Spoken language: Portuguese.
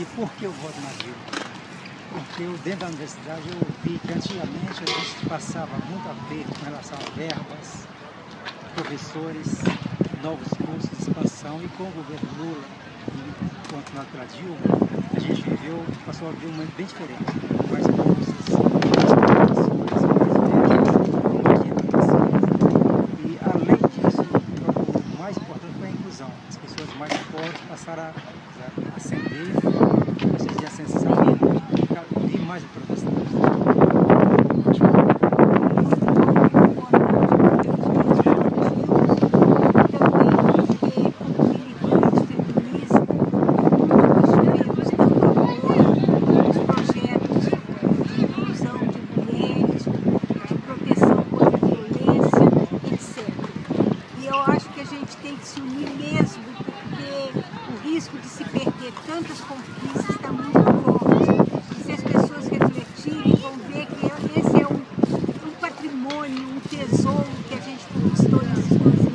E por que eu voto na Dilma? Porque eu, dentro da universidade, eu vi que antigamente a gente passava muito aperto com relação a verbas, professores, novos cursos de expansão, e com o governo Lula, e continuado pela Dilma, a gente passou a viver um momento bem diferente, com mais bolsas, mais professores, mais verbas, e além disso, o mais importante foi a inclusão. As pessoas mais pobres passaram a ascender, processos de ascensão, e vi mais o progresso. Eu acho que a gente tem que se unir mesmo, porque o risco de se perder tantas conquistas está muito forte. E se as pessoas refletirem, vão ver que esse é um patrimônio, um tesouro que a gente conquistou nesses 2 anos.